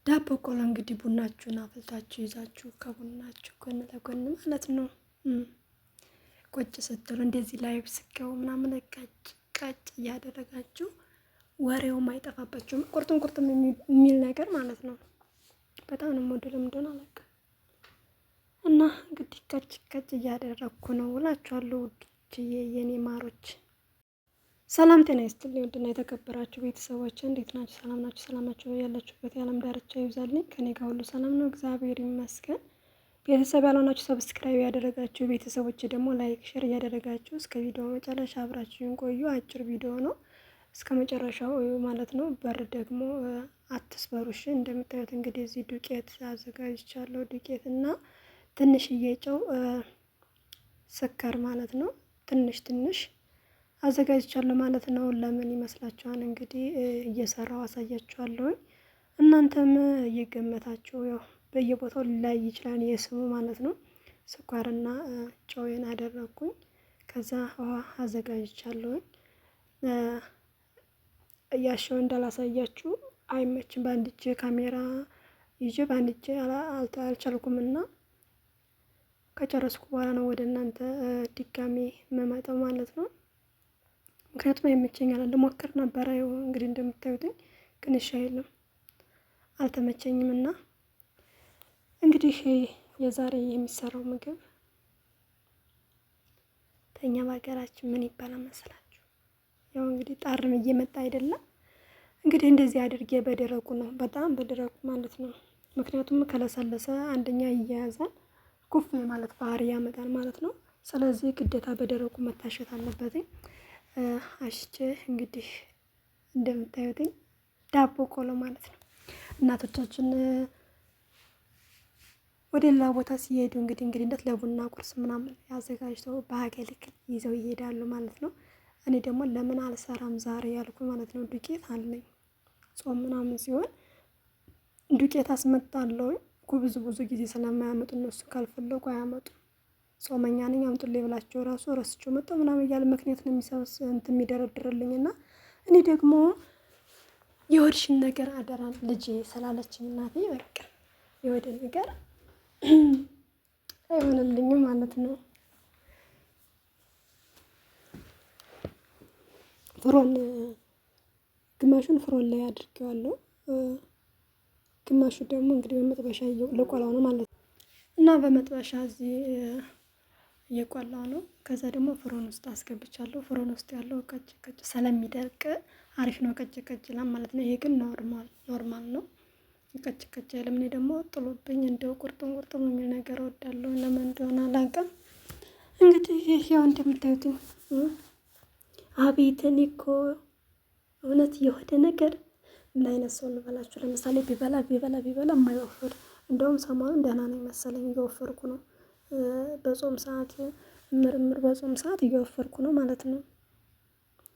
ዳቦ ቆሎ እንግዲህ ቡናችሁን አፍልታችሁ ይዛችሁ ከቡናችሁ ጎን ለጎን ማለት ነው። ቁጭ ስትሉ እንደዚህ ላይቭ ስገቡ ምናምን ቀጭ ቀጭ እያደረጋችሁ ወሬውም አይጠፋባችሁም። ቁርጥም ቁርጥም የሚል ነገር ማለት ነው። በጣም ነው የምወደው። ለምን እንደሆነ አላውቅም። እና እንግዲህ ቀጭ ቀጭ እያደረግኩ ነው እላችኋለሁ ውዶችዬ፣ የኔ ማሮች። ሰላም ጤና ይስጥልኝ። ውድና የተከበራችሁ ቤተሰቦች እንዴት ናችሁ? ሰላም ናችሁ? ሰላማችሁ ያላችሁበት የዓለም ዳርቻ ይብዛልኝ። ከኔ ጋር ሁሉ ሰላም ነው፣ እግዚአብሔር ይመስገን። ቤተሰብ ያልሆናችሁ ሰብስክራይብ ያደረጋችሁ፣ ቤተሰቦች ደግሞ ላይክ፣ ሼር እያደረጋችሁ እስከ ቪዲዮ መጨረሻ አብራችሁን ቆዩ። አጭር ቪዲዮ ነው፣ እስከ መጨረሻው ማለት ነው። በር ደግሞ አትስበሩሽ። እንደምታዩት እንግዲህ እዚህ ዱቄት አዘጋጅቻለሁ። ዱቄት እና ትንሽዬ ጨው፣ ስኳር ማለት ነው። ትንሽ ትንሽ አዘጋጅቻለሁ ማለት ነው። ለምን ይመስላችኋል? እንግዲህ እየሰራው አሳያችኋለሁ። እናንተም እየገመታችሁ ያው በየቦታው ሊለያይ ይችላል የስሙ ማለት ነው። ስኳርና ጨውን አደረኩኝ። ከዛ ውሃ አዘጋጅቻለሁ። እያሸው እንዳላሳያችሁ አይመችም። በአንድ እጄ ካሜራ ይዤ በአንድ እጄ አልቻልኩምና ከጨረስኩ በኋላ ነው ወደ እናንተ ድጋሜ መመጣው ማለት ነው። ምክንያቱም አይመቸኛል። ልሞክር ነበረ እንግዲህ እንደምታዩትኝ ግን እሺ አይልም፣ አልተመቸኝም። እና እንግዲህ የዛሬ የሚሰራው ምግብ በእኛ በሀገራችን ምን ይባላል መሰላችሁ? ያው እንግዲህ ጣርም እየመጣ አይደለም። እንግዲህ እንደዚህ አድርጌ በደረቁ ነው፣ በጣም በደረቁ ማለት ነው። ምክንያቱም ከለሰለሰ አንደኛ ይያያዛል፣ ኩፍ ማለት ባህሪ ያመጣል ማለት ነው። ስለዚህ ግዴታ በደረቁ መታሸት አለበትኝ። አሽቼ እንግዲህ እንደምታዩትኝ ዳቦ ቆሎ ማለት ነው። እናቶቻችን ወደ ሌላ ቦታ ሲሄዱ እንግዲህ ለቡና ቁርስ ምናምን ያዘጋጅተው በሀገሊክ ይዘው ይሄዳሉ ማለት ነው። እኔ ደግሞ ለምን አልሰራም ዛሬ ያልኩ ማለት ነው። ዱቄት አለኝ። ጾም ምናምን ሲሆን ዱቄት አስመጣለሁ። ብዙ ጊዜ ስለማያመጡ እነሱ ካልፈለጉ አያመጡም። ጾመኛ ነኝ አምጡልኝ ብላቸው ራሱ ረስቸው መጣሁ ምናምን እያለ ምክንያት ነው የሚደረድርልኝ። እና እኔ ደግሞ የወድሽን ነገር አደራን ልጄ ስላለችኝ እናቴ በቃ የወደ ነገር አይሆንልኝም ማለት ነው። ፍሮን ግማሹን ፍሮን ላይ አድርጌዋለሁ፣ ግማሹ ደግሞ እንግዲህ በመጥበሻ ልቆላው ነው ማለት ነው። እና በመጥበሻ እዚህ እየቆላው ነው። ከዛ ደግሞ ፍሮን ውስጥ አስገብቻለሁ። ፍሮን ውስጥ ያለው ቀጭ ቀጭ ስለሚደርቅ አሪፍ ነው፣ ቀጭ ቀጭ ይላል ማለት ነው። ይሄ ግን ኖርማል ነው፣ ቀጭ ቀጭ አይልም። እኔ ደግሞ ጥሎብኝ እንደው ቁርጥም የሚል ነገር እወዳለሁ። ለምን እንደሆነ አላውቅም። እንግዲህ ያው እንደምታዩት አቤት እኔ እኮ እውነት የሆደ ነገር ምን አይነት ሰው እንበላችሁ። ለምሳሌ ቢበላ የማይወፍር እንደውም ሰሞኑን ደህና ነው መሰለኝ፣ እየወፈርኩ ነው። በጾም ሰዓት በጾም ሰዓት እየወፈርኩ ነው ማለት ነው።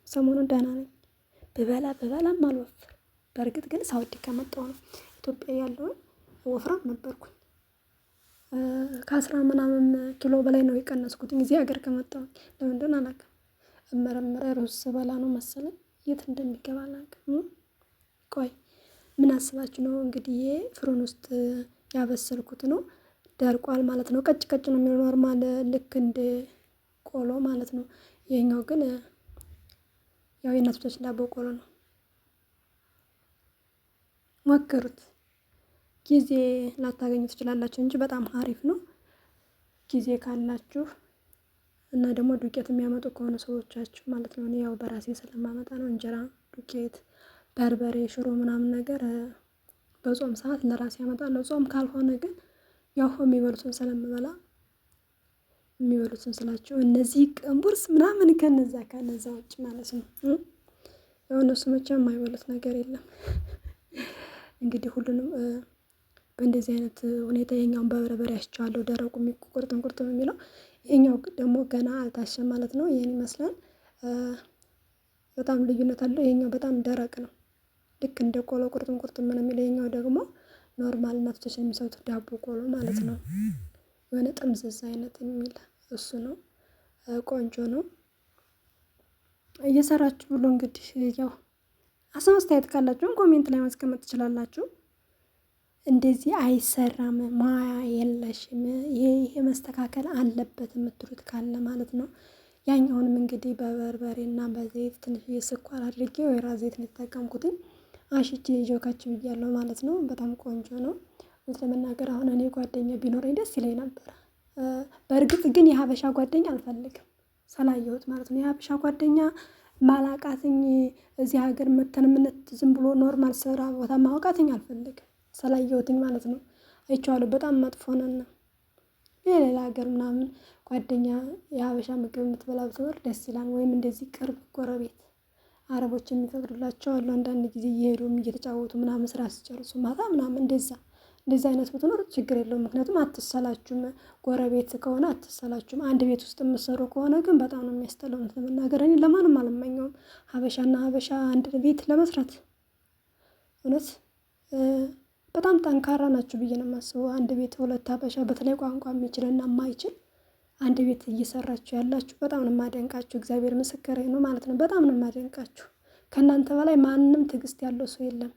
ሰሞኑን ደህና ነኝ፣ ብበላም አልወፍር። በእርግጥ ግን ሳውዲ ከመጣሁ ነው። ኢትዮጵያ ያለውን ወፍራም ነበርኩኝ። ከ10 ምናምን ኪሎ በላይ ነው የቀነስኩት እዚህ ሀገር ከመጣሁ። ለምን እንደሆነ አላውቅም። ሩዝ ስበላ ነው መሰለኝ፣ የት እንደሚገባ አላውቅም። ቆይ ምን አስባችሁ ነው? እንግዲህ ፍሩን ውስጥ ያበሰልኩት ነው፣ ደርቋል ማለት ነው። ቀጭ ቀጭ ነው የሚለው ኖርማል፣ ልክ እንደ ቆሎ ማለት ነው። ይሄኛው ግን ያው የእናቶቻችን ዳቦ ቆሎ ነው። ሞክሩት። ጊዜ ላታገኙ ትችላላችሁ እንጂ በጣም አሪፍ ነው ጊዜ ካላችሁ እና ደግሞ ዱቄት የሚያመጡ ከሆነ ሰዎቻችሁ ማለት ነው። እኔ ያው በራሴ ስለማመጣ ነው። እንጀራ፣ ዱቄት፣ በርበሬ፣ ሽሮ ምናምን ነገር በጾም ሰዓት ለራሴ ያመጣለሁ። ጾም ካልሆነ ግን ያው የሚበሉትን ስለምበላ፣ የሚበሉትን ስላቸው እነዚህ ቅንቡርስ ምናምን ከነዛ ውጭ ማለት ነው። ያው እነሱ መቼም የማይበሉት ነገር የለም። እንግዲህ ሁሉንም በእንደዚህ አይነት ሁኔታ የኛውን በበርበሬ አሽቸዋለሁ። ደረቁ ቁርጥም የሚለው ይሄኛው ደግሞ ገና አልታሸም ማለት ነው። ይሄን ይመስላል። በጣም ልዩነት አለው። ይሄኛው በጣም ደረቅ ነው፣ ልክ እንደ ቆሎ ቁርጥም ምን የሚለው። ይሄኛው ደግሞ ኖርማል እናቶቻችን የሚሰሩት ዳቦ ቆሎ ማለት ነው። የሆነ ጥምዝዝ አይነት የሚል እሱ ነው። ቆንጆ ነው። እየሰራችሁ ብሎ እንግዲህ ያው ሀሳብ አስተያየት ካላችሁም ኮሜንት ላይ ማስቀመጥ ትችላላችሁ። እንደዚህ አይሰራም፣ ሙያ የለሽም፣ ይሄ መስተካከል አለበት የምትሉት ካለ ማለት ነው። ያኛውንም እንግዲህ በበርበሬና በዘይት ትንሽ ስኳር አድርጌ ወይራ ዘይት ነው የተጠቀምኩትኝ አሽቼ ይዤው ብያለሁ ማለት ነው። በጣም ቆንጆ ነው። ለመናገር አሁን እኔ ጓደኛ ቢኖረኝ ደስ ይለኝ ነበር። በእርግጥ ግን የሀበሻ ጓደኛ አልፈልግም ስላየሁት ማለት ነው። የሀበሻ ጓደኛ ማላቃትኝ እዚህ ሀገር መተን ዝም ብሎ ኖርማል ስራ ቦታ ማውቃትኝ አልፈልግም ስላየሁትኝ ማለት ነው። አይቼዋለሁ። በጣም መጥፎ ነን። የሌላ ሀገር ምናምን ጓደኛ የሀበሻ ምግብ የምትበላ ብትኖር ደስ ይላል። ወይም እንደዚህ ቅርብ ጎረቤት አረቦች የሚፈቅዱላቸው አሉ። አንዳንድ ጊዜ እየሄዱም እየተጫወቱ ምናምን ስራ ሲጨርሱ ማታ ምናምን እንደዛ አይነት ብትኖር ችግር የለውም። ምክንያቱም አትሰላችሁም። ጎረቤት ከሆነ አትሰላችሁም። አንድ ቤት ውስጥ የምትሰሩ ከሆነ ግን በጣም ነው የሚያስጠላው። ለመናገር እኔ ለማንም አልመኘውም ሀበሻና ሀበሻ አንድ ቤት ለመስራት። እውነት በጣም ጠንካራ ናችሁ ብዬ ነው የማስበው። አንድ ቤት ሁለት ሀበሻ በተለይ ቋንቋ የሚችልና የማይችል አንድ ቤት እየሰራችሁ ያላችሁ በጣም ነው የማደንቃችሁ። እግዚአብሔር ምስክሬ ነው ማለት ነው። በጣም ነው የማደንቃችሁ። ከእናንተ በላይ ማንም ትዕግስት ያለው ሰው የለም።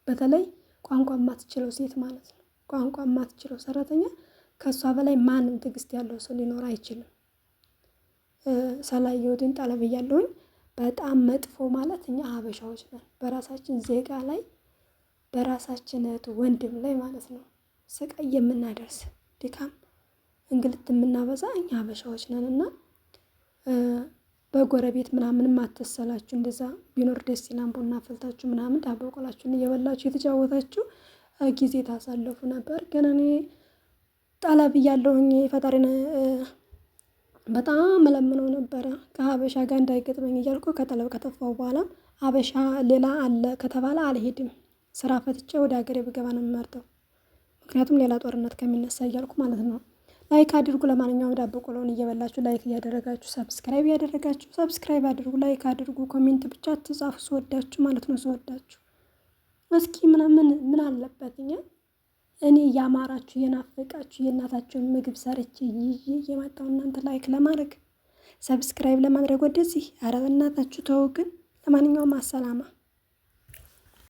በተለይ ቋንቋ የማትችለው ሴት ማለት ነው። ቋንቋ የማትችለው ሰራተኛ ከእሷ በላይ ማንም ትዕግስት ያለው ሰው ሊኖር አይችልም። ስላየሁትኝ ጠለብ እያለሁኝ በጣም መጥፎ ማለት እኛ ሀበሻዎች ነን። በራሳችን ዜጋ ላይ በራሳችን ወንድም ላይ ማለት ነው ስቃይ የምናደርስ ድካም እንግልት የምናበዛ እኛ ሀበሻዎች ነን። እና በጎረቤት ምናምንም አትሰላችሁ። እንደዛ ቢኖር ደስ ይላል። ቡና ፈልታችሁ ምናምን ዳቦ ቆላችሁን እየበላችሁ የተጫወታችሁ ጊዜ ታሳልፉ ነበር። ግን እኔ ጠለብ እያለሁኝ ፈጣሪን በጣም እለምነው ነበረ ከሀበሻ ጋር እንዳይገጥመኝ እያልኩ ከጠለብ ከጠፋሁ በኋላ ሀበሻ ሌላ አለ ከተባለ አልሄድም። ስራ ፈትቼ ወደ ሀገሬ ብገባ ነው የምመርጠው። ምክንያቱም ሌላ ጦርነት ከሚነሳ እያልኩ ማለት ነው። ላይክ አድርጉ። ለማንኛውም ዳቦ ቆሎውን እየበላችሁ ላይክ እያደረጋችሁ ሰብስክራይብ አድርጉ፣ ላይክ አድርጉ። ኮሜንት ብቻ አትጻፉ ስወዳችሁ ማለት ነው። ስወዳችሁ እስኪ ምን አለበት እኔ እያማራችሁ የናፈቃችሁ የእናታችሁን ምግብ ሰርቼ ይዤ እየመጣሁ እናንተ ላይክ ለማድረግ ሰብስክራይብ ለማድረግ ወደዚህ። ኧረ በእናታችሁ ተው ግን። ለማንኛውም አሰላማ